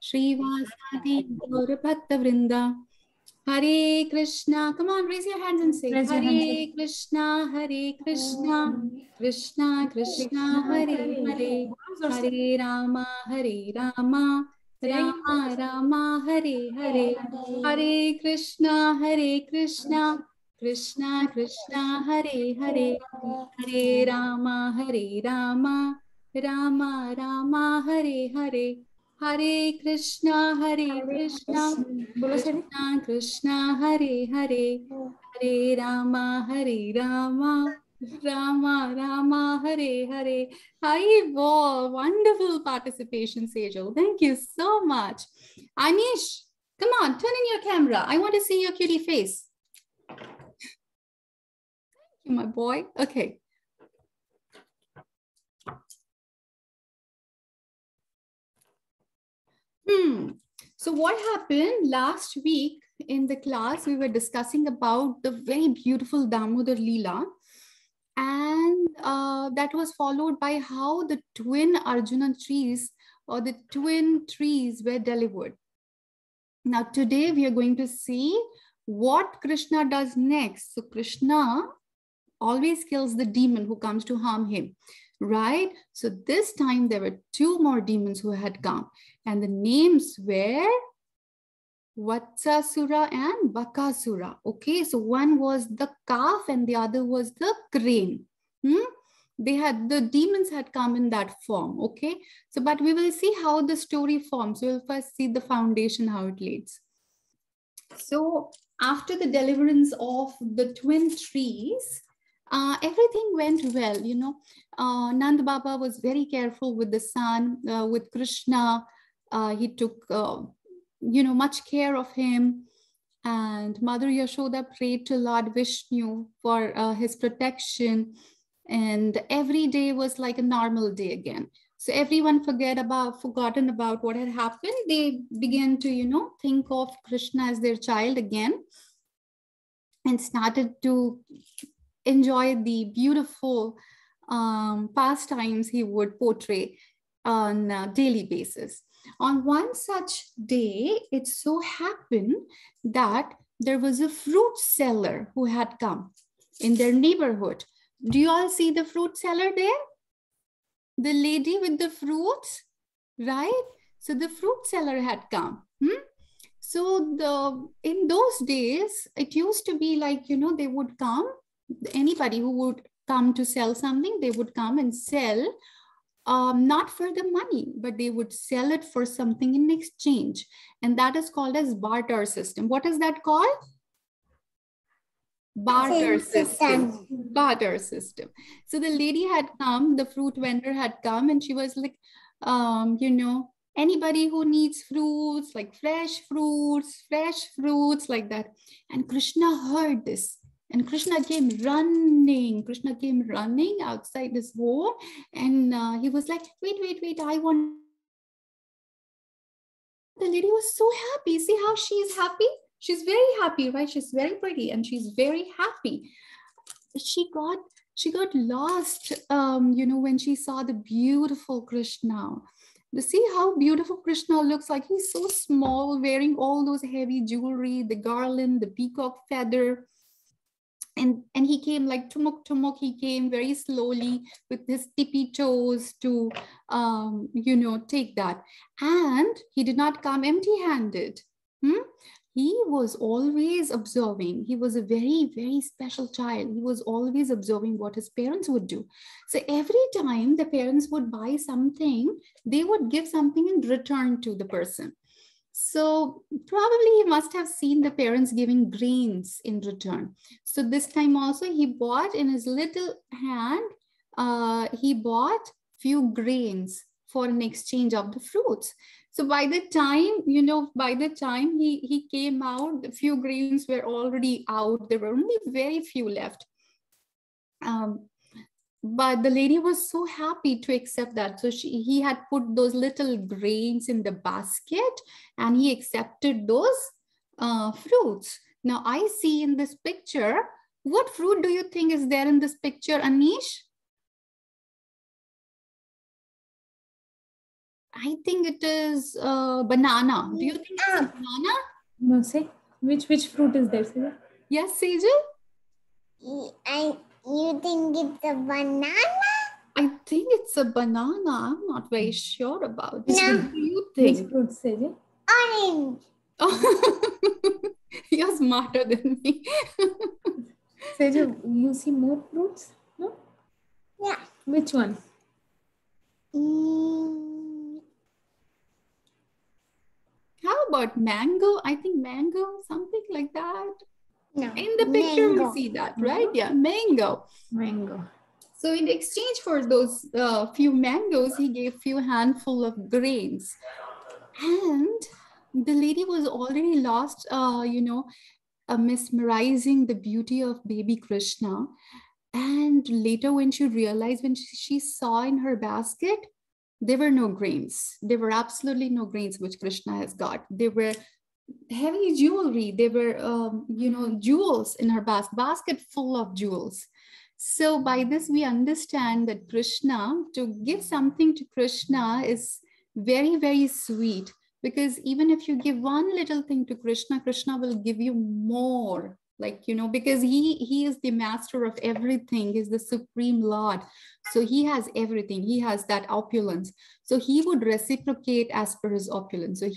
Srivasadi Gaura Bhakta Vrinda. Hare Krishna. Come on, raise your hands and say Raise your Hare hands. Krishna, Hare Krishna, Krishna Krishna, Hare Hare, Hare Rama, Hare Rama, Rama Rama, Hare Hare, Hare Krishna, Hare Krishna, Krishna Krishna, Hare Hare, Hare Rama, Hare Rama, Rama Rama, Hare Hare. Hare Krishna, Hare Krishna, Krishna Krishna, Hare Hare, Hare Rama, Hare Rama, Rama Rama, Hare Hare. Hi, Bo. Wonderful participation, Sejal. Thank you so much. Anish, come on, turn in your camera. I want to see your cutie face. Thank you, my boy. Okay. So what happened last week in the class, we were discussing about the very beautiful Damodar Leela, and that was followed by how the twin Arjuna trees or the twin trees were delivered. Now today we are going to see what Krishna does next. So Krishna always kills the demon who comes to harm him, right? So this time there were two more demons who had come, and the names were Vatsasura and Bakasura. Okay, so one was the calf and the other was the crane. The demons had come in that form. Okay, so but we will see how the story forms. We'll first see the foundation, how it leads. So after the deliverance of the twin trees, everything went well. Nand Baba was very careful with the son, with Krishna. He took much care of him, and Mother Yashoda prayed to Lord Vishnu for his protection, and every day was like a normal day again. So everyone forgotten about what had happened. They began to think of Krishna as their child again, and started to enjoy the beautiful pastimes he would portray on a daily basis. On one such day, it so happened that there was a fruit seller who had come in their neighborhood. Do you all see the fruit seller there? The lady with the fruits, right? So the fruit seller had come. So in those days, it used to be like, they would come, anybody who would come to sell something, they would come and sell, not for the money, but they would sell it for something in exchange. And that is called as barter system. What is that called? Barter system. Barter system. So the lady had come, the fruit vendor had come, and she was like, anybody who needs fruits, like fresh fruits like that. And Krishna heard this. And Krishna came running. Krishna came running outside his home. And he was like, wait, I want. The lady was so happy. See how she's happy? She's very happy, right? She's very pretty and she's very happy. She got lost, when she saw the beautiful Krishna. You see how beautiful Krishna looks like. He's so small, wearing all those heavy jewelry, the garland, the peacock feather. And he came like tumuk. He came very slowly with his tippy toes to, take that. And he did not come empty-handed. He was always observing. He was a very, very special child. He was always observing what his parents would do. So every time the parents would buy something, they would give something in return to the person. So probably he must have seen the parents giving grains in return. So this time also he bought in his little hand, he bought few grains for an exchange of the fruits. So by the time, he came out, the few grains were already out. There were only very few left. But the lady was so happy to accept that. So he had put those little grains in the basket and he accepted those fruits. Now I see in this picture, what fruit do you think is there in this picture, Anish? I think it is banana. Do you think it's a banana? No, say. Which fruit is there, Sejal? Yes, Sejal? You think it's a banana? I think it's a banana. I'm not very sure about it. No. What do you think? Which fruit, Sejal? Orange. You're smarter than me. Sejal, you see more fruits? No? Yeah. Which one? How about mango? I think mango, something like that. No. In the picture, mango. we see that, right? Yeah, mango. Mango. So in exchange for those few mangoes, he gave few handful of grains. And the lady was already lost, mesmerizing the beauty of baby Krishna. And later when she realized, when she saw in her basket, there were no grains. There were absolutely no grains which Krishna has got. There were heavy jewelry. There were, jewels in her basket full of jewels. So by this, we understand that Krishna, to give something to Krishna is very, very sweet, because even if you give one little thing to Krishna, Krishna will give you more. Like, because he is the master of everything, is the supreme Lord. So he has everything. He has that opulence. So he would reciprocate as per his opulence. So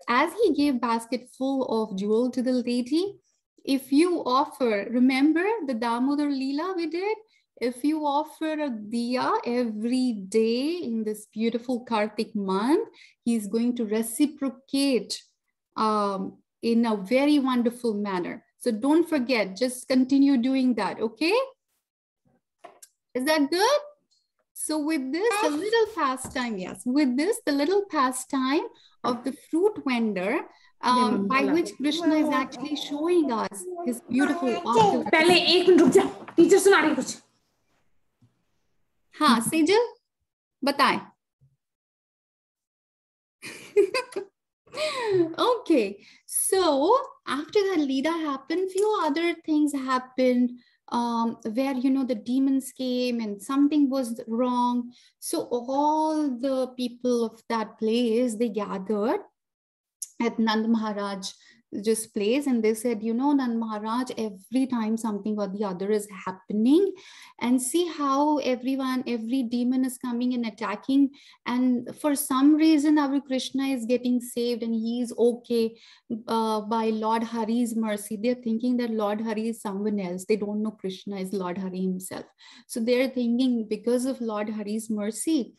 as he gave basket full of jewel to the lady, if you offer, remember the Damodar Leela we did? If you offer a diya every day in this beautiful Kartik month, he's going to reciprocate in a very wonderful manner. So don't forget, just continue doing that, okay? Is that good? So with this, the little pastime, yes, with this, the little pastime of the fruit vendor, by which Krishna is actually showing us his beautiful opulence. पहले एक minute रुक जा, teacher सुना रही कुछ. हाँ, सेजल, बताएं. Okay, so after that Leela happened, few other things happened. Where the demons came and something was wrong. So all the people of that place, they gathered at Nand Maharaj just place, and they said, Nand Maharaj, every time something or the other is happening, and see how every demon is coming and attacking, and for some reason our Krishna is getting saved and he is okay by Lord Hari's mercy. They're thinking that Lord Hari is someone else. They don't know Krishna is Lord Hari himself. So they're thinking, because of Lord Hari's mercy,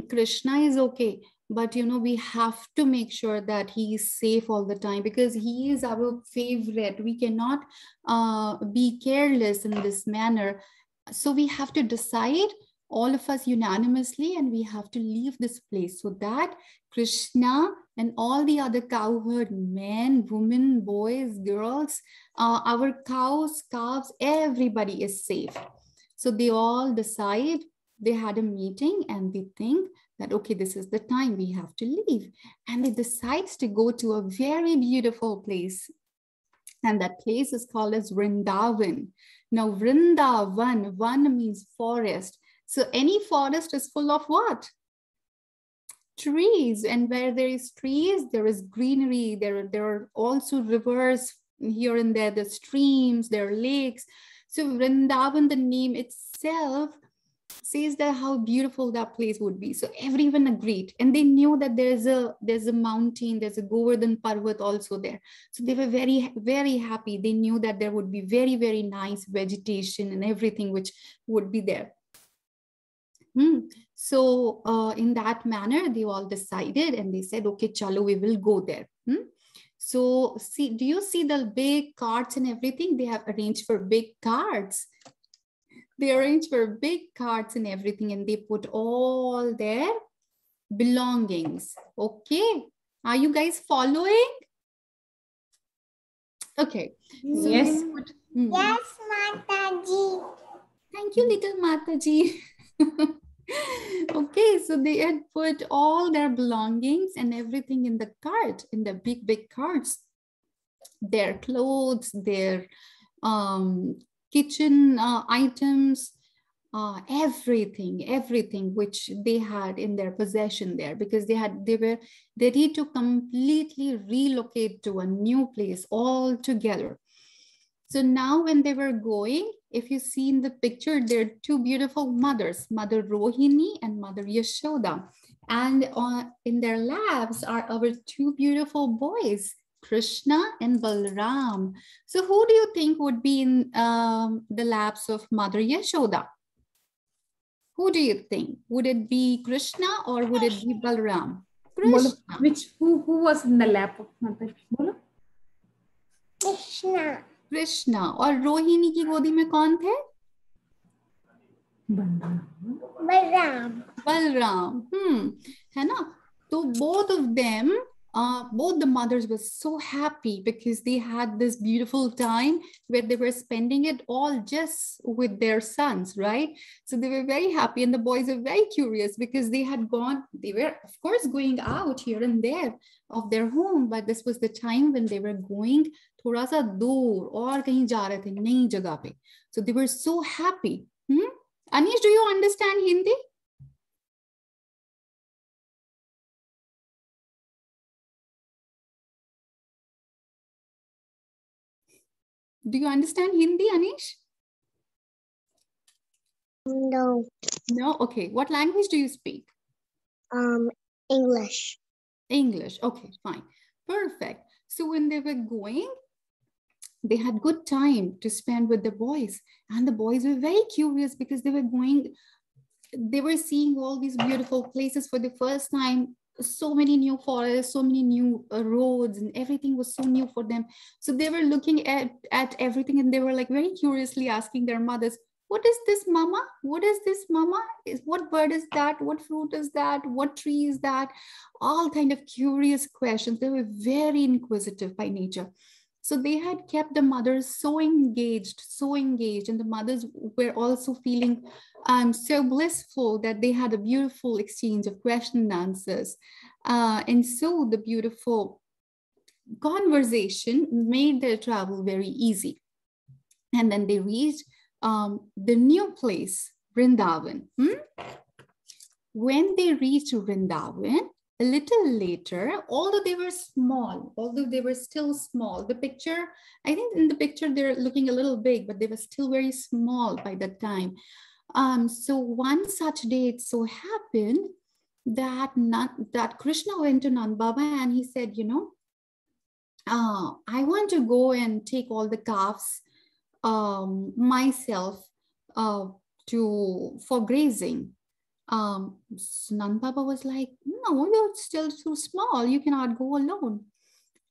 Krishna is okay. But we have to make sure that he is safe all the time, because he is our favorite. We cannot be careless in this manner. So we have to decide, all of us unanimously, and we have to leave this place so that Krishna and all the other cowherd men, women, boys, girls, our cows, calves, everybody is safe. So they all decide, they had a meeting and they think that, okay, this is the time we have to leave. And they decides to go to a very beautiful place. And that place is called as Vrindavan. Now, Vrindavan, van means forest. So any forest is full of what? Trees. And where there is trees, there is greenery. There are also rivers here and there, the streams, there are lakes. So Vrindavan, the name itself says that how beautiful that place would be. So everyone agreed, and they knew that there's a mountain, there's a Govardhan Parvat also there. So they were very, very happy. They knew that there would be very, very nice vegetation and everything which would be there. So in that manner, they all decided and they said, okay, chalo, we will go there. So see, do you see the big carts and everything? They have arranged for big carts. They arranged for big carts and everything, and they put all their belongings. Okay. Are you guys following? Okay. So Yes. Yes, Mataji. Thank you, little Mataji. Okay, so they had put all their belongings and everything in the cart, in the big, big carts. Their clothes, their kitchen items, everything which they had in their possession there, because they were ready to completely relocate to a new place altogether. So now when they were going, if you see in the picture, there are two beautiful mothers, Mother Rohini and Mother Yashoda. And in their laps are our two beautiful boys, Krishna and Balram. So who do you think would be in the laps of Mother Yashoda? Who do you think? Would it be Krishna or would it be Balram? Bolo, Krishna. who was in the lap of mother? Bolo. Krishna. Krishna. और रोहिणी की गोदी में कौन थे? Balram. Balram. है ना? तो both of them, both the mothers were so happy because they had this beautiful time where they were spending it all just with their sons, right? So they were very happy, and the boys were very curious because they were of course going out here and there of their home, but this was the time when they were going थोड़ा सा दूर और कहीं जा रहे थे, नई जगह पे. So they were so happy. Anish, do you understand Hindi? Do you understand Hindi, Anish? No. No? Okay. What language do you speak? English. English. Okay, fine. Perfect. So when they were going, they had good time to spend with the boys. And the boys were very curious because they were seeing all these beautiful places for the first time. So many new forests, so many new roads, and everything was so new for them. So they were looking at everything, and they were like very curiously asking their mothers, what is this, mama? What is this, mama? What bird is that? What fruit is that? What tree is that? All kind of curious questions. They were very inquisitive by nature. So they had kept the mothers so engaged, and the mothers were also feeling so blissful that they had a beautiful exchange of question and answers. And so the beautiful conversation made their travel very easy. And then they reached the new place, Vrindavan. When they reached Vrindavan, a little later, although they were still small, the picture, I think in the picture they're looking a little big, but they were still very small by that time. So one such day, it so happened that Krishna went to Nand Baba and he said, I want to go and take all the calves myself for grazing. So Nand Baba was like, no, you're still too small. You cannot go alone.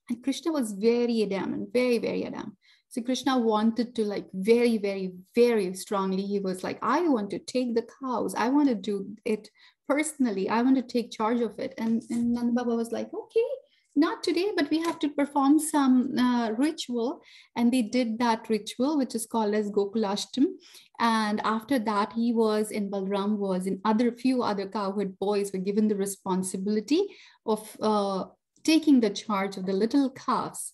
And Krishna was very adamant, very, very adamant. So Krishna wanted to, like, very, very, very strongly. He was like, I want to take the cows. I want to do it personally. I want to take charge of it. And Nand Baba was like, okay, not today, but we have to perform some ritual. And they did that ritual, which is called as Gokulashtam. And after that, he was, and Balram was, and few other cowherd boys were given the responsibility of taking the charge of the little calves.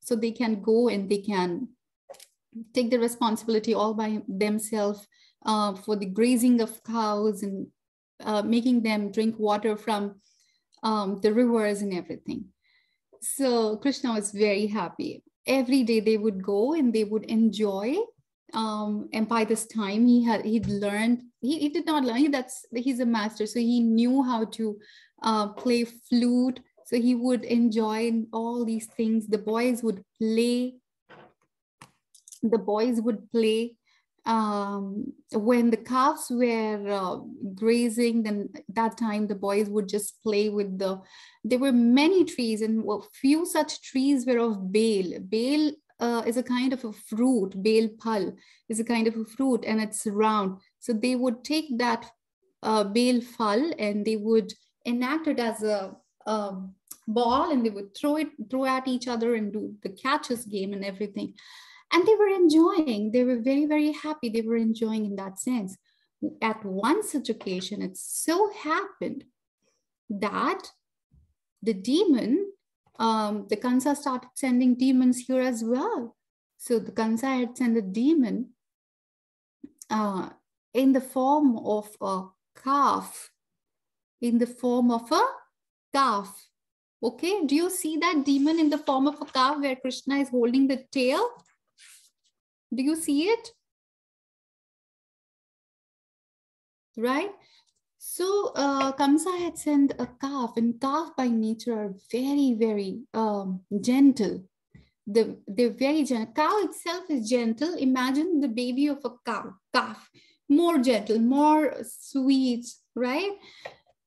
So they can go and they can take the responsibility all by themselves for the grazing of cows and making them drink water from the rivers and everything. So Krishna was very happy. Every day they would go and they would enjoy. And by this time he'd learned, he did not learn, he's a master. So he knew how to play flute. So he would enjoy all these things. The boys would play. When the calves were grazing, then that time the boys would just play with there were many trees, and few such trees were of bale. Bale is a kind of a fruit. Bale pal is a kind of a fruit, and it's round. So they would take that bale phal and they would enact it as a ball, and they would throw at each other and do the catches game and everything. And they were enjoying. They were very, very happy. They were enjoying in that sense. At one such occasion, it so happened that the demon, the Kansa started sending demons here as well. So the Kansa had sent a demon in the form of a calf. In the form of a calf. Okay, do you see that demon in the form of a calf where Krishna is holding the tail? Do you see it? Right? So Kamsa had sent a calf, and calf by nature are very, very gentle. They're very gentle. Cow itself is gentle. Imagine the baby of a calf, more gentle, more sweet, right?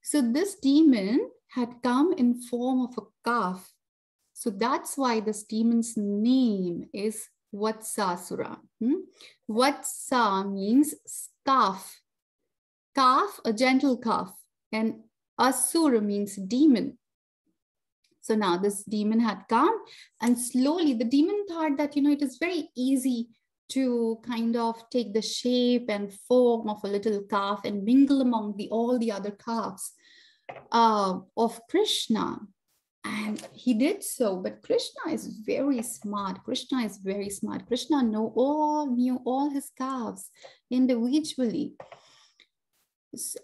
So this demon had come in form of a calf. So that's why this demon's name is Vatsasura. Vatsa means calf. Calf, a gentle calf. And Asura means demon. So now this demon had come, and slowly the demon thought that, it is very easy to kind of take the shape and form of a little calf and mingle among all the other calves of Krishna. And he did so, but Krishna is very smart. Krishna is very smart. Krishna knew all his calves individually.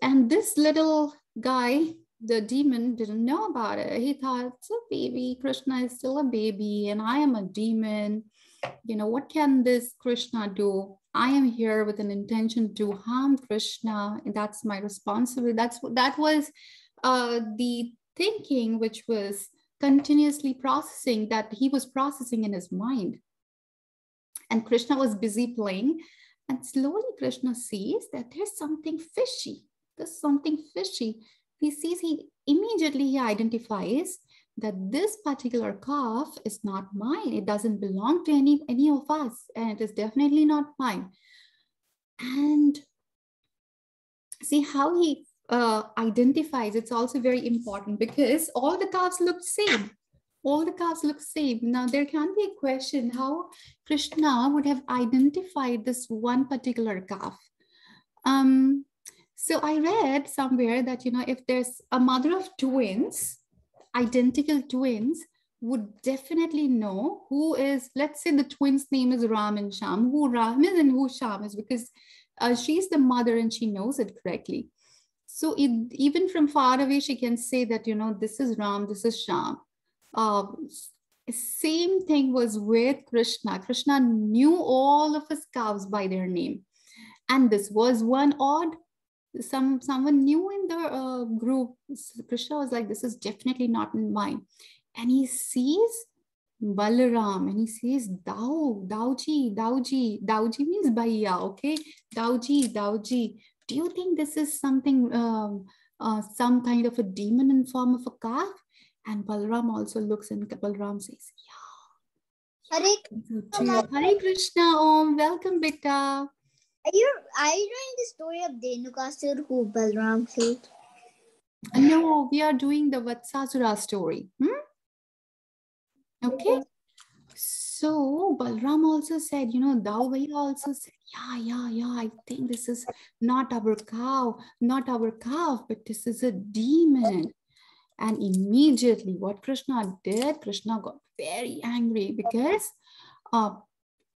And this little guy, the demon, didn't know about it. He thought, it's a baby. Krishna is still a baby, and I am a demon. What can this Krishna do? I am here with an intention to harm Krishna, and that's my responsibility. That was the thinking which was continuously processing, that he was processing in his mind. And Krishna was busy playing. And slowly Krishna sees that there's something fishy. There's something fishy. He immediately identifies that this particular calf is not mine. It doesn't belong to any of us. And it is definitely not mine. And see how he identifies. It's also very important because all the calves look same. All the calves look same. Now there can be a question how Krishna would have identified this one particular calf. So I read somewhere that, if there's a mother of twins, identical twins, would definitely know who is, let's say the twins' name is Ram and Sham, who Ram is and who Sham is, because she's the mother and she knows it correctly. So even from far away, she can say that, this is Ram, this is Sham. Same thing was with Krishna. Krishna knew all of his cows by their name. And this was one odd, someone new in the group. Krishna was like, this is definitely not in mine. And he sees Balaram and he says, Dauji. Dauji means Bhaiya, okay? Dauji. Do you think this is something, some kind of a demon in form of a calf? And Balaram also looks and Balaram says, yeah. Hare Krishna, Om. Welcome, Beta. Are you doing the story of Dhenukasur who Balram killed? No, we are doing the Vatsasura story. Okay. So Balram also said, Dauvaya also said, yeah, I think this is not our cow, not our calf, but this is a demon. And immediately what Krishna did, Krishna got very angry because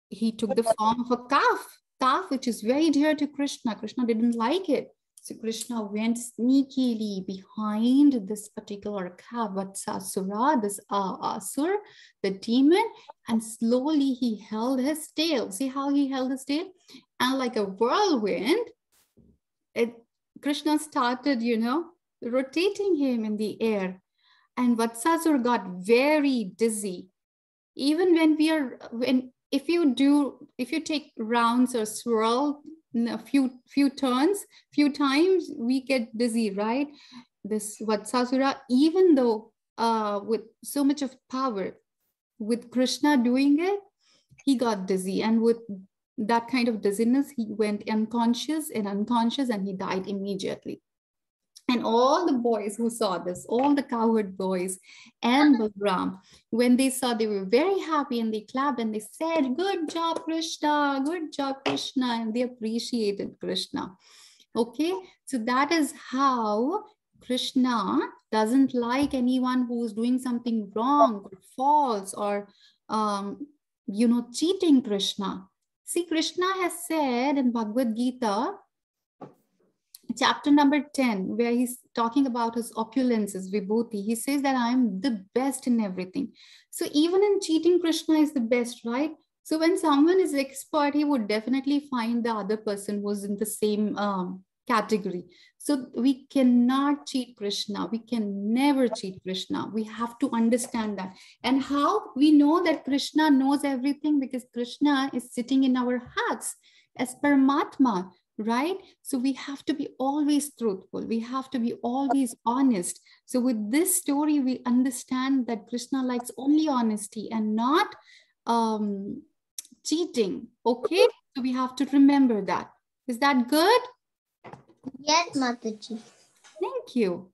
he took the form of a calf, which is very dear to Krishna. Krishna didn't like it. So Krishna went sneakily behind this particular calf, Vatsasura, this Asur, the demon, and slowly he held his tail. See how he held his tail? And like a whirlwind, Krishna started, rotating him in the air. And Vatsasur got very dizzy. Even if you take rounds or swirl a few turns, few times, we get dizzy, right? This Vatsasura, even though with so much of power, with Krishna doing it, he got dizzy. And with that kind of dizziness, he went unconscious, and he died immediately. And all the boys who saw this, all the cowherd boys and Balram, when they saw, they were very happy and they clapped and they said, good job, Krishna, and they appreciated Krishna. Okay, so that is how Krishna doesn't like anyone who's doing something wrong or false or, cheating Krishna. See, Krishna has said in Bhagavad Gita, chapter number 10, where he's talking about his opulences, Vibhuti. He says that I'm the best in everything. So even in cheating, Krishna is the best, right? So when someone is expert, he would definitely find the other person who's in the same category. So we cannot cheat Krishna. We can never cheat Krishna. We have to understand that. And how we know that Krishna knows everything? Because Krishna is sitting in our hearts as Paramatma, right? So we have to be always truthful. We have to be always honest. So with this story, we understand that Krishna likes only honesty and not cheating. Okay, so we have to remember that. Is that good? Yes, Mataji. Thank you.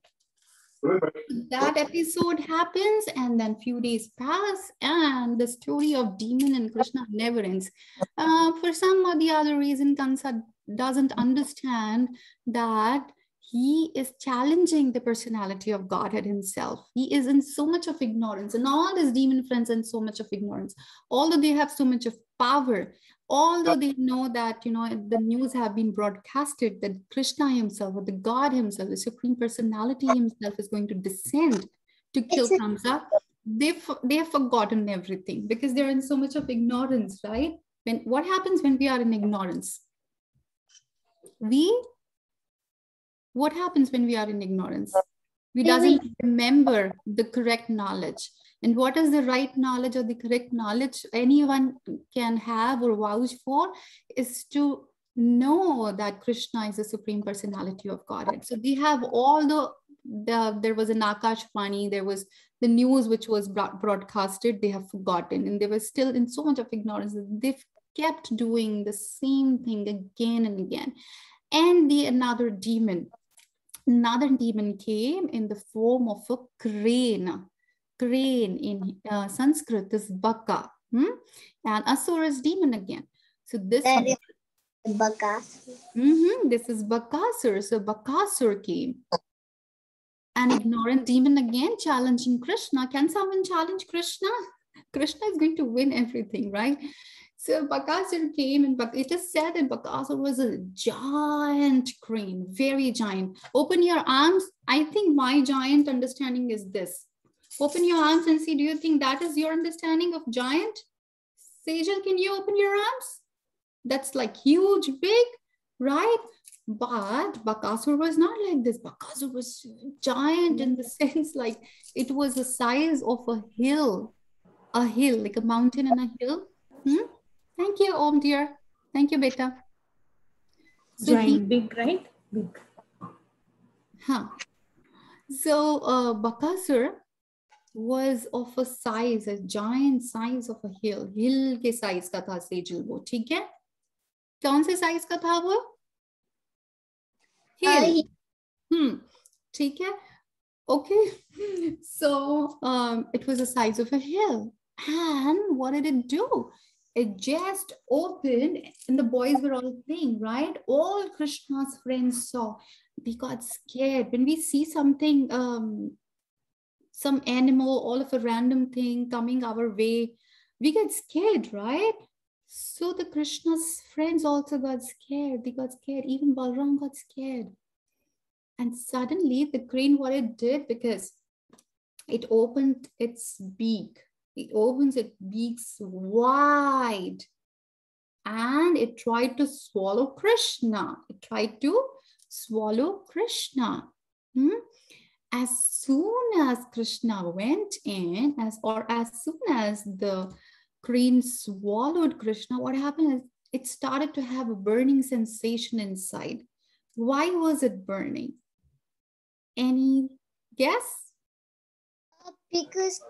That episode happens, and then few days pass, and the story of demon and Krishna never ends. For some or the other reason, Kansa doesn't understand that he is challenging the personality of Godhead himself. He is in so much of ignorance, and all his demon friends in so much of ignorance. Although they have so much of power, although they know that, you know, the news have been broadcasted that Krishna himself, or the God himself, the Supreme Personality himself is going to descend to kill Kamsa, they have forgotten everything because they're in so much of ignorance, right? What happens when we are in ignorance? What happens when we are in ignorance? We doesn't remember the correct knowledge. And what is the right knowledge or the correct knowledge anyone can have or vouch for is to know that Krishna is the Supreme Personality of Godhead. So they have all there was an Akashvani, there was the news which was broadcasted, they have forgotten, and they were still in so much of ignorance that they've kept doing the same thing again and again. And another demon came in the form of a crane. Crane in Sanskrit is baka, and asura is demon again. So this is Bakasur. This is Bakasur. So Bakasur came. An ignorant demon again challenging Krishna. Can someone challenge Krishna? Krishna is going to win everything, right? So Bakasur came, and it is said that Bakasur was a giant crane, very giant. Open your arms. I think my giant understanding is this. Open your arms and see, do you think that is your understanding of giant? Sejal, can you open your arms? That's like huge, big, right? But Bakasur was not like this. Bakasur was giant in the sense like it was the size of a hill, like a mountain and a hill. Thank you, Om dear. Thank you, beta. So giant, big, right? Big. So Bakasur was of a size, a giant size of a hill. Hill के size का था सेजल वो, ठीक है? कौन से size का था वो? Hill. ठीक है? Okay. So it was the size of a hill. And what did it do? It just opened, and the boys were all playing, right? All Krishna's friends saw. They got scared. When we see something, some animal, all of a random thing coming our way, we get scared, right? So the Krishna's friends also got scared. They got scared. Even Balram got scared. And suddenly the crane, what it did, because it opened its beak. It opens its beaks wide. And it tried to swallow Krishna. It tried to swallow Krishna. As soon as Krishna went in, as soon as the crane swallowed Krishna, what happened is it started to have a burning sensation inside. Why was it burning? Any guess? Because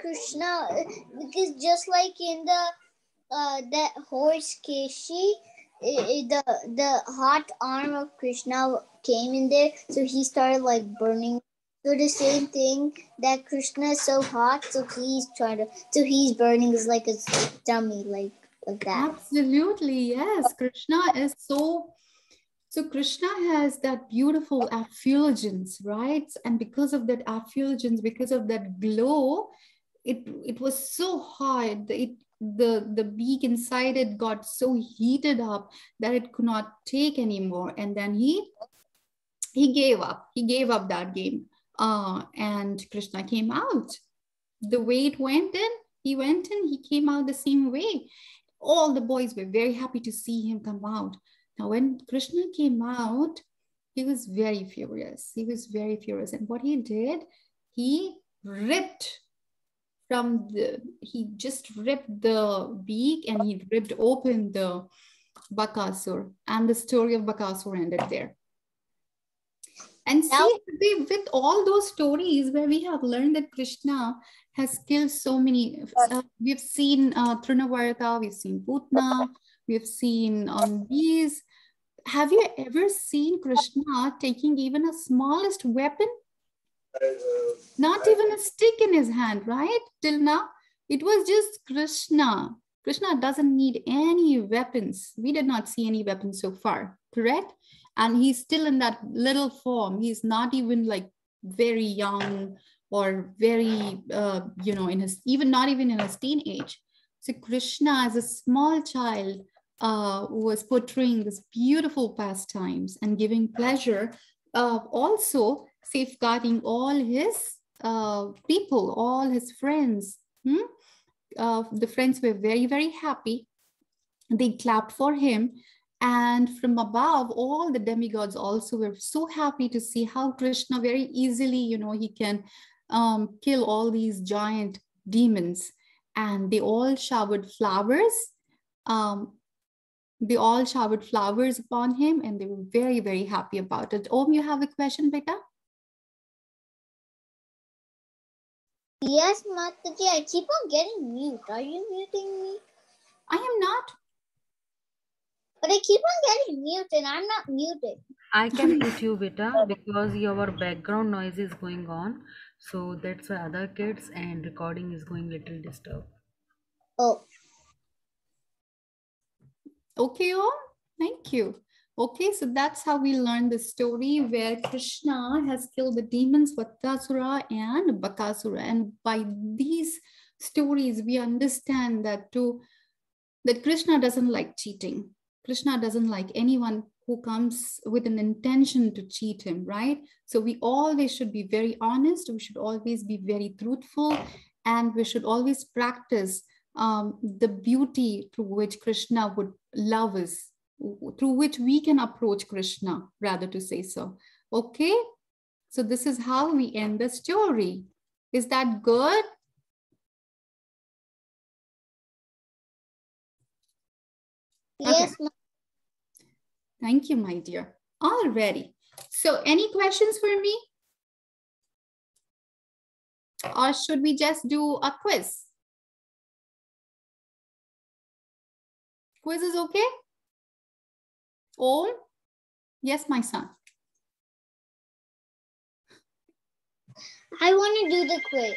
just like in that horse Keshi, the hot arm of Krishna came in there, so he started like burning. So the same thing, that Krishna is so hot, so he's burning is like a dummy, like that. Absolutely, yes. Krishna is so Krishna has that beautiful effulgence, right? And because of that effulgence, because of that glow, it was so hot. The beak inside it got so heated up that it could not take anymore. And then he he gave up. He gave up that game. And Krishna came out. The way it went in, he went in, he came out the same way. All the boys were very happy to see him come out. Now, when Krishna came out, he was very furious. He was very furious. And what he did, he just ripped the beak and he ripped open the Bakasur. And the story of Bakasur ended there. And see, with all those stories where we have learned that Krishna has killed so many, we've seen Trinavarta, we've seen Putna, we've seen these. Have you ever seen Krishna taking even a smallest weapon? Not even a stick in his hand, right? Till now, it was just Krishna. Krishna doesn't need any weapons. We did not see any weapons so far, correct? And he's still in that little form. He's not even like very young or very, not even in his teenage. So Krishna as a small child was portraying this beautiful pastimes and giving pleasure, also safeguarding all his people, all his friends. The friends were very, very happy. They clapped for him. And from above, all the demigods also were so happy to see how Krishna very easily, he can kill all these giant demons. And they all showered flowers. They all showered flowers upon him, and they were very, very happy about it. Om, you have a question, beta? Yes, Mataji, I keep on getting mute. Are you muting me? I am not. But I keep on getting mute and I'm not muted. I can mute you, beta, because your background noise is going on. So that's why other kids and recording is going little disturbed. Oh. Okay, Om. Thank you. Okay, so that's how we learn the story where Krishna has killed the demons Vattasura and Bakasura. And by these stories, we understand that Krishna doesn't like cheating. Krishna doesn't like anyone who comes with an intention to cheat him, right? So we always should be very honest. We should always be very truthful, and we should always practice the beauty through which Krishna would love us, through which we can approach Krishna, rather to say so. Okay, so this is how we end the story. Is that good? Yes, okay. Thank you, my dear. Alrighty. So any questions for me? Or should we just do a quiz? Quiz is okay? Om? Yes, my son. I want to do the quiz.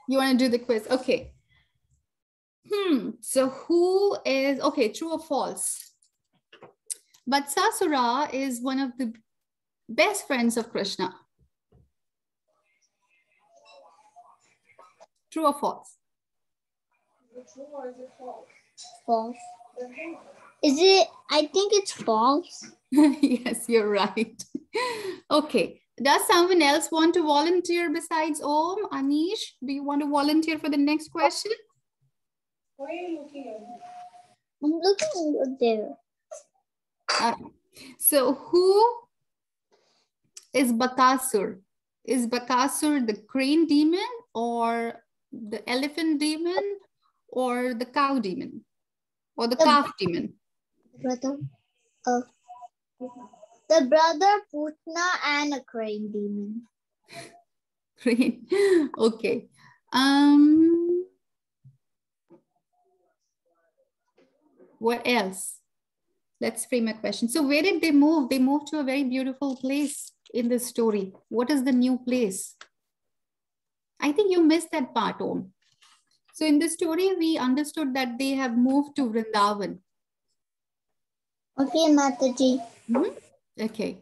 You want to do the quiz? Okay. So who is, okay, true or false? But Sasura is one of the best friends of Krishna. True or false? False. Is it? I think it's false. Yes, you're right. Okay. Does someone else want to volunteer besides Om? Anish, do you want to volunteer for the next question? Why are you looking at me? I'm looking there. So who is Bakasur? Is Bakasur the crane demon or the elephant demon or the cow demon or the calf demon? Brother of the brother Putna and a crane demon. Crane. Okay. What else? Let's frame a question. So where did they move? They moved to a very beautiful place in this story. What is the new place? I think you missed that part, Om. So in this story, we understood that they have moved to Vrindavan. Okay, Mataji. Okay.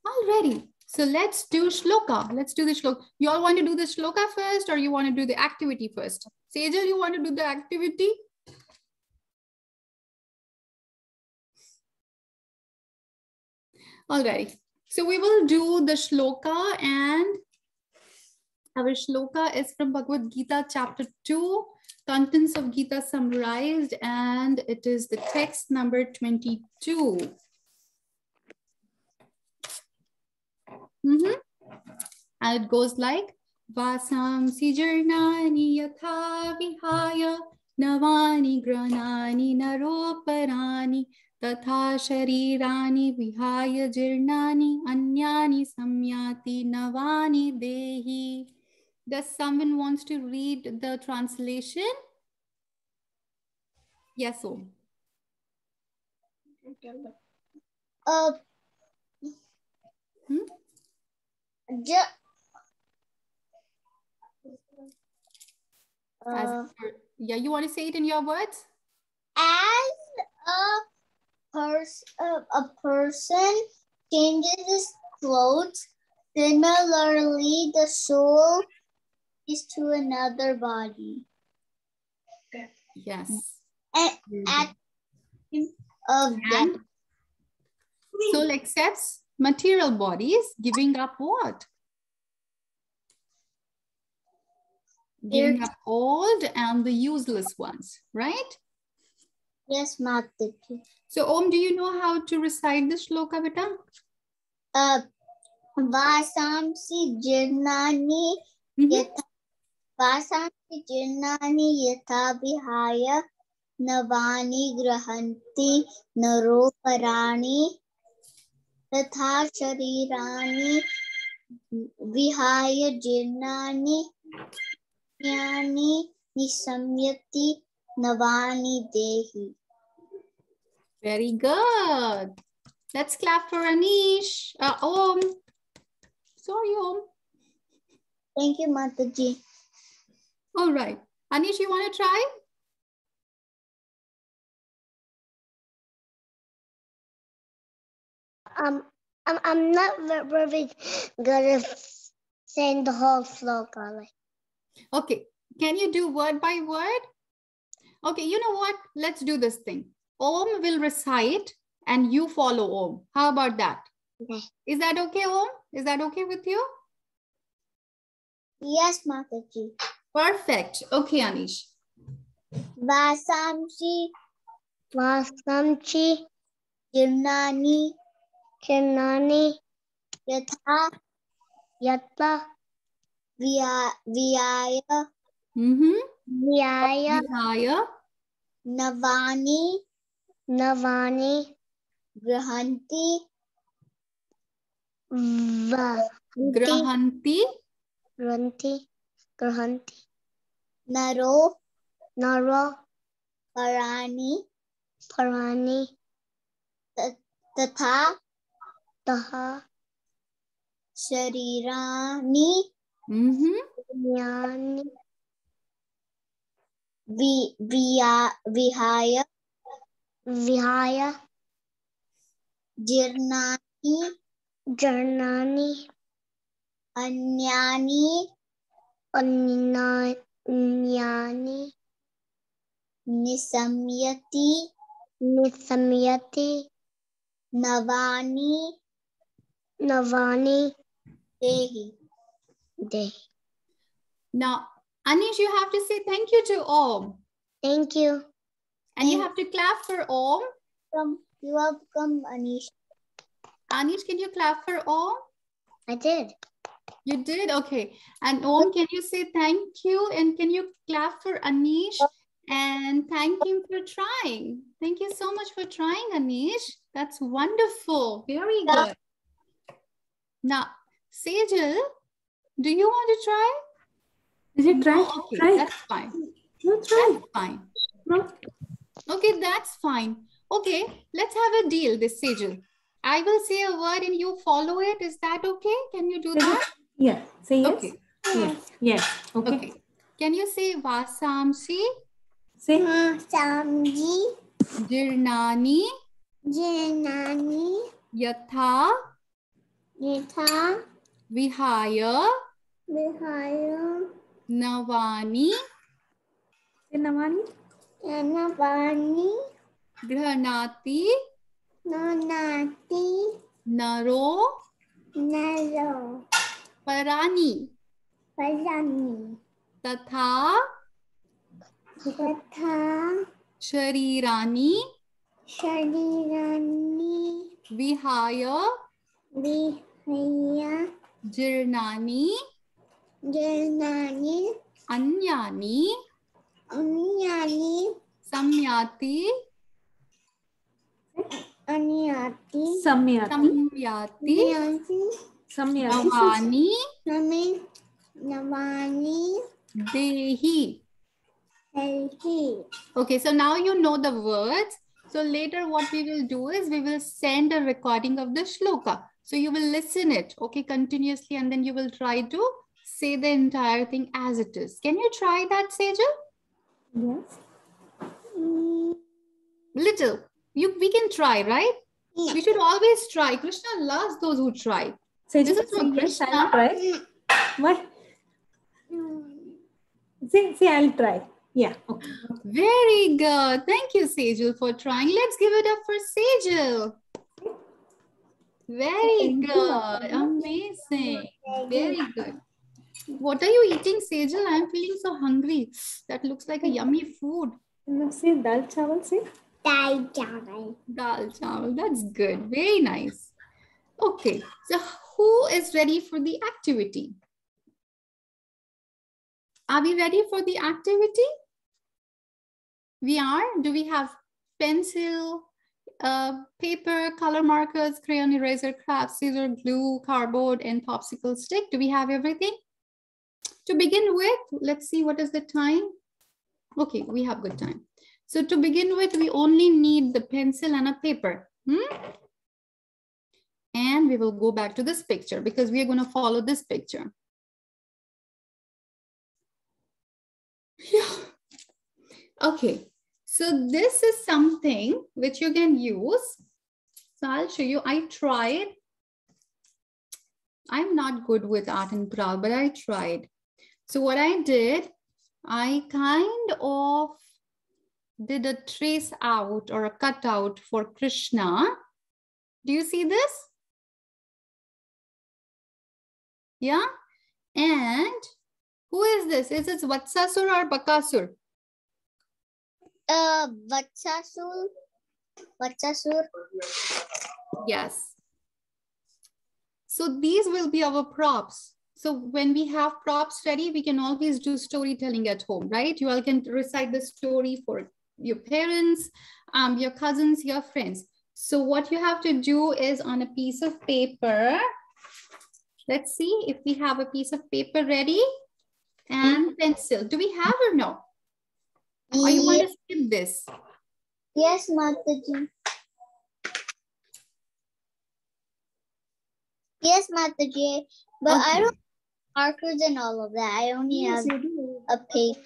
Alrighty. So let's do shloka. Let's do the shloka. You all want to do the shloka first or you want to do the activity first? Sejal, you want to do the activity? Alrighty. So we will do the shloka, and our shloka is from Bhagavad Gita chapter 2, contents of Gita summarized, and it is the text number 22. And it goes like, Vasamsi jarnani yatha vihaya navani granani naroparani tatha sharirani vihaya jirnani anyani samyati navani dehi. Does someone wants to read the translation? Yes, Om. Uh, ju- Yeah, you want to say it in your words? as a person changes his clothes, similarly the soul is to another body. Yes. And at of death. And soul accepts material bodies, giving up what? Giving up old and the useless ones, right? Yes, Mataji. So, Om, do you know how to recite this shloka, beta? Vasamsi jirnani yatha Vasamsi jirnani yatha vihaya navani grahanti naroparani tatha sharirani vihaya jirnani yani nisamyati navani dehi. Very good. Let's clap for Anish. Om. Sorry, Om. Thank you, Mataji. All right. Anish, you want to try? I'm not very good at saying the whole sloka. Okay. Can you do word by word? Okay, you know what? Let's do this thing. Om will recite and you follow Om. How about that? Okay. Is that okay, Om? Is that okay with you? Yes, Mataji. Perfect. Okay, Anish. Vasamsi jirnani yatha vihaya Vihaya navani grahanti Grahanti naro parani tatha sharirani vihaya jirnani anyani nisamyati navani dehi. Now, Anish, you have to say thank you to Om. Thank you. And you have to clap for Om. You're welcome, Anish. Anish, can you clap for Om? I did. You did? Okay. And Om, can you say thank you? And can you clap for Anish? And thank him for trying. Thank you so much for trying, Anish. That's wonderful. Very good. Now, Sejal, do you want to try? Did you try? No? Okay, Try. that's fine. No, try. That's fine. No. Okay, that's fine. Okay, let's have a deal, this Sejal. I will say a word and you follow it. Is that okay? Can you do that? Yeah. Say yes. Okay. Yes. Yes. Okay. Okay. Can you say Vasamsi? Say. Vasamsi Jirnani jirnani Yatha Vihaya Navani Say Navani. Grihanati Naro Nalo. Parani. Parani. Tatha Tatha. Sharirani Sharirani. Vihaya Vihaya. Jirnani Jirnani. Anyani Anyani. Samyati Anyati. Samyati. Samyati Anyati. Samyati. Navani Nami. Navani. Dehi. Helhi. Okay, so now you know the words. So later what we will do is we will send a recording of the shloka. So you will listen it, okay, continuously, and then you will try to say the entire thing as it is. Can you try that, Sejal? Yes. Little. We can try, right? We should always try. Krishna loves those who try. This is for yes, I'll Krishna. try. Why? See, I'll try. Yeah. Okay. Very good. Thank you, Sejal, for trying. Let's give it up for Sejal. Very Thank you, good. Amazing. Very good. What are you eating, Sejal? I'm feeling so hungry. That looks like a yummy food. No, see, dal chawal, see? Dal chawal. Dal chawal. That's good. Very nice. Okay. So who is ready for the activity? Are we ready for the activity? We are. Do we have pencil, paper, color markers, crayon, eraser, craft, scissor, glue, cardboard, and popsicle stick? Do we have everything? To begin with, let's see what is the time. Okay, we have good time. So to begin with, we only need the pencil and a paper. And we will go back to this picture because we are going to follow this picture. Yeah. Okay, so this is something which you can use. So I'll show you. I tried. I'm not good with art and craft, but I tried. So what I did, I kind of did a trace out or a cutout for Krishna. Do you see this? Yeah. And who is this? Is it Vatsasur or Bakasur? Vatsasur. Vatsasur. Yes. So these will be our props. So when we have props ready, we can always do storytelling at home, right? You all can recite the story for your parents, your cousins, your friends. So what you have to do is on a piece of paper, let's see if we have a piece of paper ready and pencil. Do we have or no? Or you want to skip this? Yes, Mataji. Yes, Mataji. But Okay. I don't have markers and all of that. I only have a paper.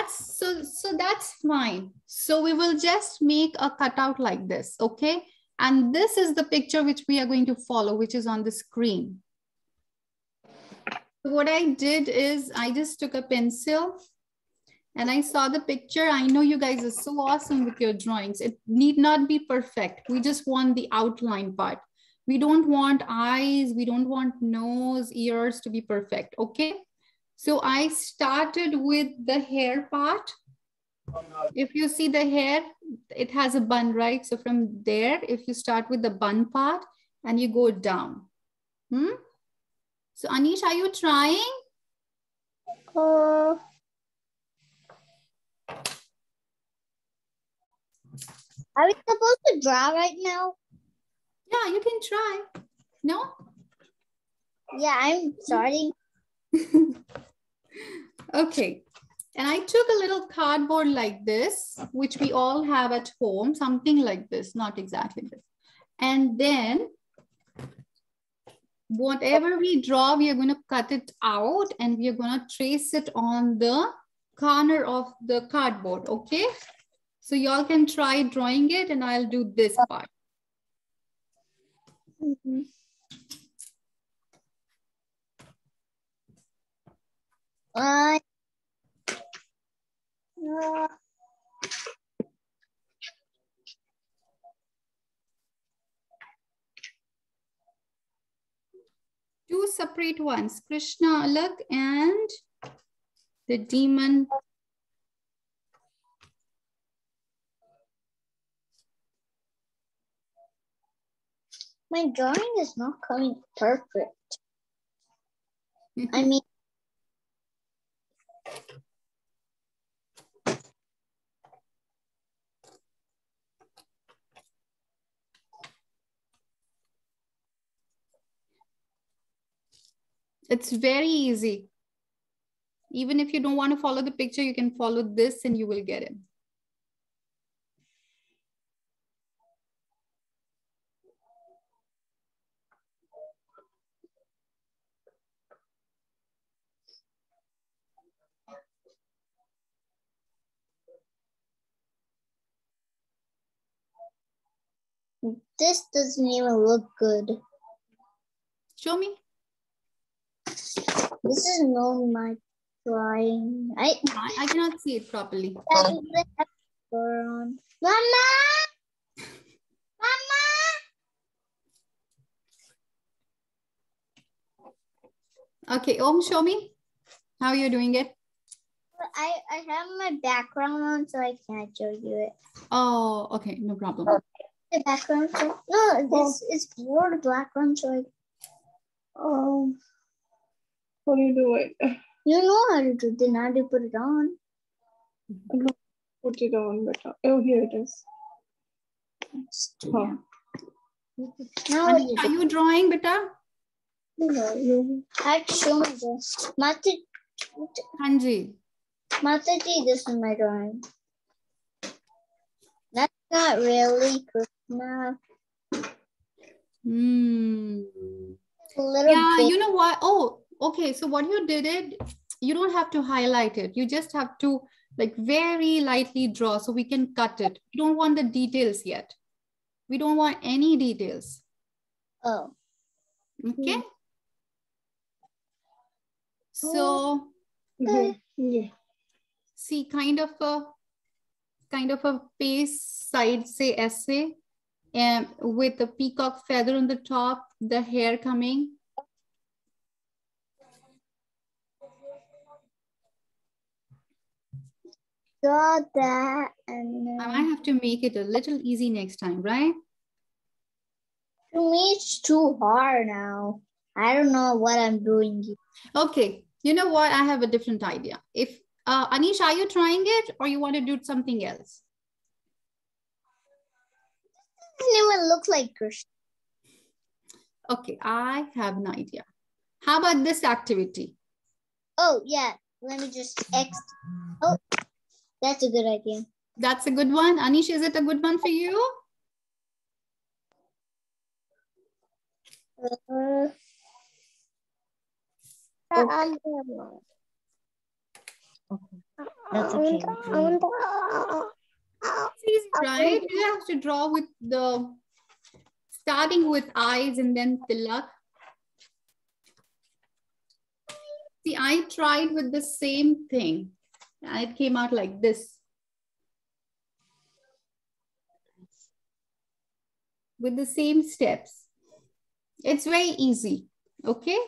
So that's fine. So we will just make a cutout like this, okay? And this is the picture which we are going to follow, which is on the screen. So what I did is I just took a pencil and I saw the picture. I know you guys are so awesome with your drawings. It need not be perfect. We just want the outline part. We don't want eyes. We don't want nose, ears to be perfect, okay? So I started with the hair part. If you see the hair, it has a bun, right? So from there, if you start with the bun part and you go down. So Anish, are you trying? Are we supposed to draw right now? Yeah, you can try. No? Yeah, I'm starting. Okay. And I took a little cardboard like this, which we all have at home, something like this, not exactly this. And then whatever we draw, we are going to cut it out and we are going to trace it on the corner of the cardboard, okay? So y'all can try drawing it and I'll do this part. separate ones. Krishna alag and the demon. My drawing is not coming perfect. I mean, It's very easy. Even if you don't want to follow the picture, you can follow this and you will get it. this doesn't even look good. Show me. This is not my drawing. I cannot see it properly. Mama! Mama! Okay, Om, show me how you're doing it. I have my background on, so I can't show you it. Oh, okay, no problem. The background? No, this is blurred background, so Oh, how do you do it? you know how to do it. Then how to put it on? Put it on better. Oh, here it is. Oh. No, Anish, are you drawing, beta? No, you. I have to show me this. Hanji. Mataji, this is my drawing. That's not really Krishna. Hmm. A little Yeah, bit. you know what? Oh, okay. So what you did it, you don't have to highlight it. You just have to like very lightly draw so we can cut it. We don't want the details yet. We don't want any details. Oh. Okay. So Yeah. see kind of a face side say essay and with a peacock feather on the top, the hair coming. Got that. And I might have to make it a little easy next time, right? to me, it's too hard now. I don't know what I'm doing here. Okay, you know what? I have a different idea. If Anish, are you trying it or you want to do something else? It doesn't even look like Krishna. Okay, I have an idea. How about this activity? Oh, yeah. Let me just Oh, that's a good idea. That's a good one. Anish, is it a good one for you? That's okay. It's easy, right? You have to draw with the starting with eyes and then tilak. See, I tried with the same thing. And it came out like this. With the same steps. It's very easy. Okay?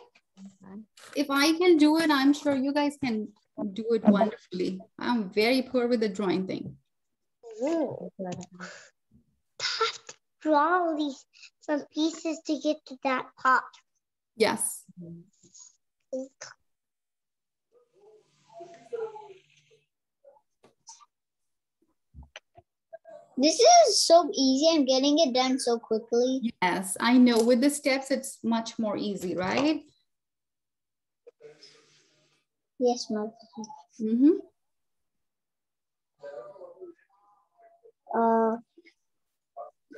If I can do it, I'm sure you guys can do it wonderfully. I'm very poor with the drawing thing. Have to draw all these some pieces to get to that pot. Yes. This is so easy. I'm getting it done so quickly. Yes, I know. With the steps, it's much more easy, right? Yes, Mom. Mm-hmm.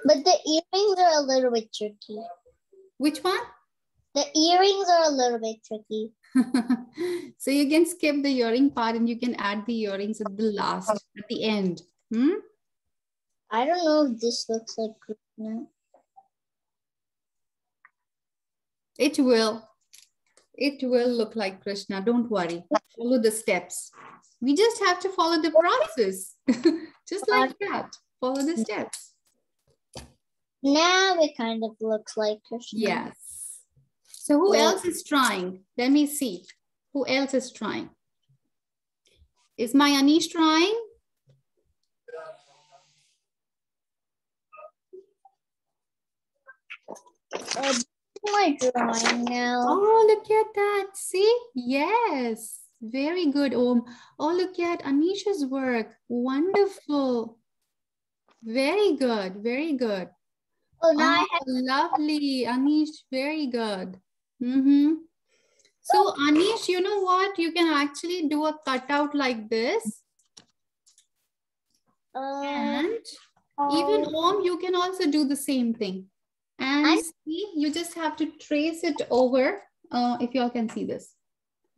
But the earrings are a little bit tricky. Which one? The earrings are a little bit tricky. So you can skip the earring part and you can add the earrings at the last, at the end. Hmm? I don't know if this looks like Krishna. It will. It will look like Krishna. Don't worry. Follow the steps. We just have to follow the process. Just like that. Follow the steps. Now it kind of looks like Krishna. Yes. So who else is trying? Let me see. Who else is trying? Is my Anish trying? My drawing now. Oh, look at that. See? Yes. Very good, Om. Oh, look at Anish's work. Wonderful. Very good. Very good. Oh, now I Oh, lovely. Anish, very good. So, Anish, you know what? You can actually do a cutout like this. have. And even Om, you can also do the same thing. And see, you just have to trace it over. If you all can see this.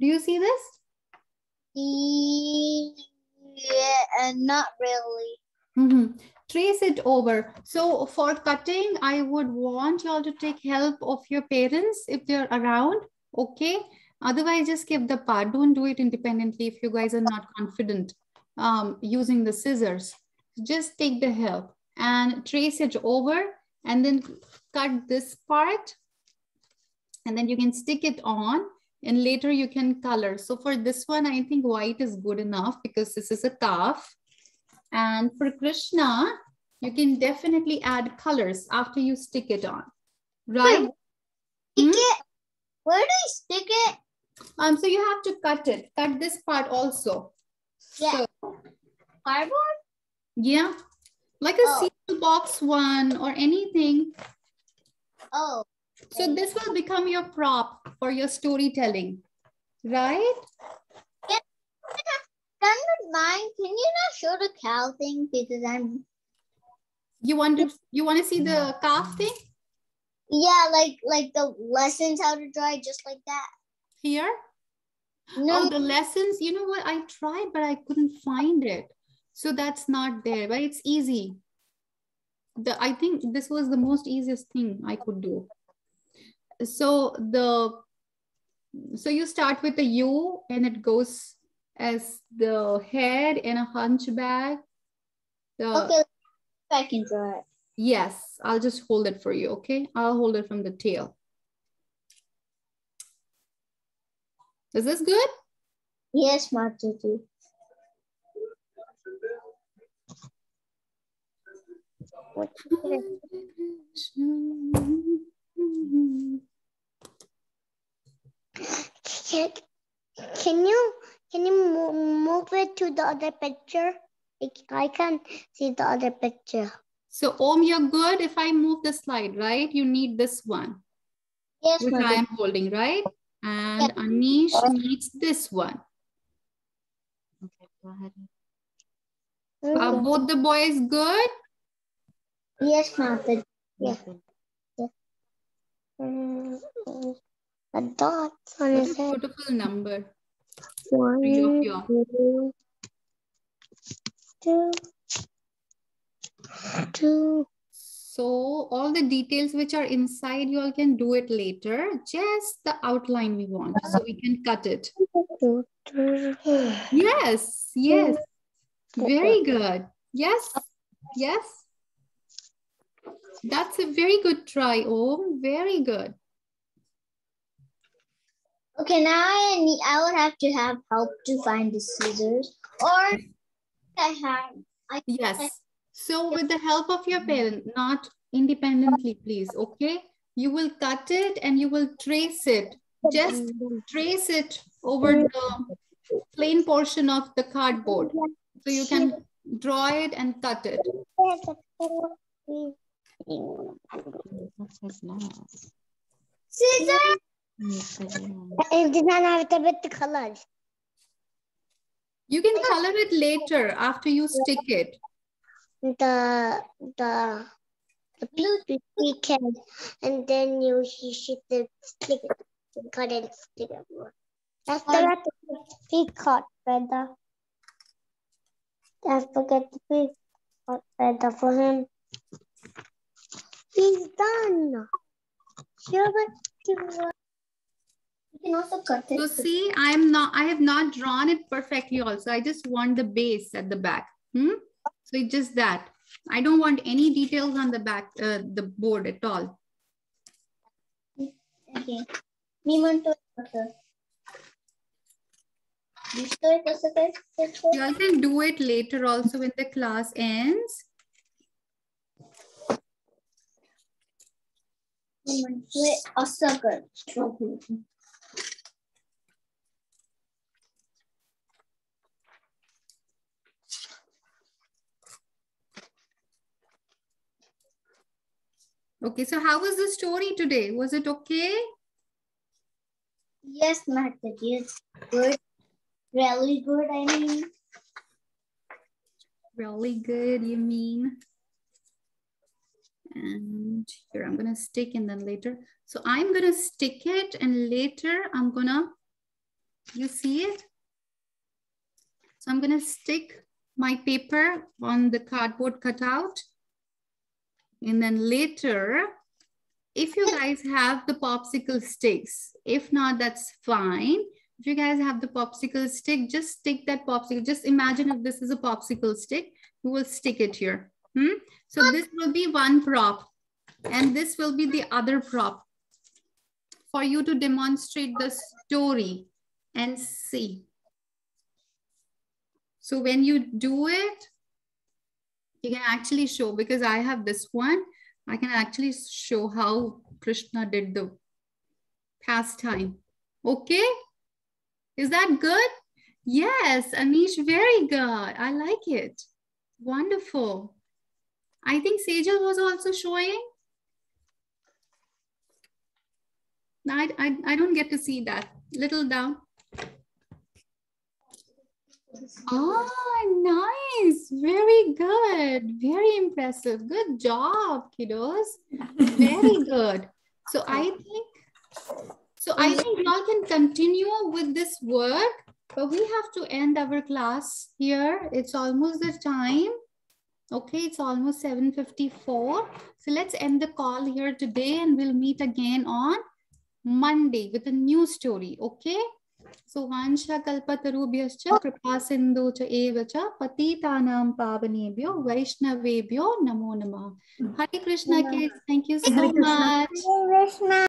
Do you see this? Yeah, not really. Trace it over. So for cutting, I would want you all to take help of your parents if they're around. Okay. Otherwise, just skip the part. Don't do it independently if you guys are not confident using the scissors. Just take the help and trace it over and then cut this part. And then you can stick it on and later you can color. So for this one, I think white is good enough because this is a calf. And for Krishna, you can definitely add colors after you stick it on, right? Stick it? Where do I stick it? So you have to cut it. Cut this part also. Yeah. So, Cardboard? yeah. Like a seal box one or anything. Oh. So this will become your prop for your storytelling, right? Yeah. Done with mine. Can you not show the cow thing because I'm. You want to see the calf thing? Yeah, like the lessons how to draw just like that. Here? No. Oh, the lessons. You know what? I tried, but I couldn't find it. So that's not there, but it's easy. I think this was the most easiest thing I could do. So you start with a U and it goes as the head and a hunchback. Okay, I can draw it. Yes, I'll just hold it for you, okay? I'll hold it from the tail. Is this good? Yes, Matutu. Can you move it to the other picture? I can't see the other picture. So Om, you're good if I move the slide, right? You need this one. Yes, which I am holding, right? And Anish needs this one. Okay, go ahead. Are both the boys good? Yes, Mother. Yeah. A dot on What his a head. beautiful number. 1, 3 of you. 2, 2. So all the details which are inside, you all can do it later. Just the outline we want, so we can cut it. Yes, yes. Very good. Yes, yes. That's a very good try, Om. Very good. Okay, now I would have to have help to find the scissors, or Yes. So with the help of your parent, not independently, please, okay? You will cut it and you will trace it. Just trace it over the plain portion of the cardboard. So you can draw it and cut it. Scissors. It did not have to put the colors. You can color it later after you stick it. The blue can, and then you should stick it, cut it, stick it more. After that, the feet cut feather. Don't forget the feet cut feather for him. He's done. You can also cut it. So see, I have not drawn it perfectly also. I just want the base at the back. So it's just that. I don't want any details on the back, the board at all. Okay. Nimanto. You all can do it later also when the class ends. Okay, so how was the story today? Was it okay? Yes, Mataji, it's good. Really good, I mean. Really good, you mean? And here I'm gonna stick and then later. So I'm gonna stick it and later I'm gonna, you see it? So I'm gonna stick my paper on the cardboard cutout. And then later, if you guys have the popsicle sticks, if not, that's fine. If you guys have the popsicle stick, just stick that popsicle. Just imagine if this is a popsicle stick, we will stick it here. So this will be one prop and this will be the other prop for you to demonstrate the story and see. So when you do it, you can actually show, because I have this one, I can actually show how Krishna did the pastime. Okay? Is that good? Yes, Anish, very good. I like it. Wonderful. I think Sejal was also showing. I don't get to see that. Little down. Oh, nice. Very good. Very impressive. Good job, kiddos. Very good. So I think y'all can continue with this work, but we have to end our class here. It's almost the time. Okay, it's almost 7:54. So let's end the call here today and we'll meet again on Monday with a new story. Okay? So Vansha kalpatarubhyascha kripa sindhu cha eva cha patitanam pavanebhyo vaishnavebhyo namo namah. Hare Krishna kids. Thank you so much. Krishna.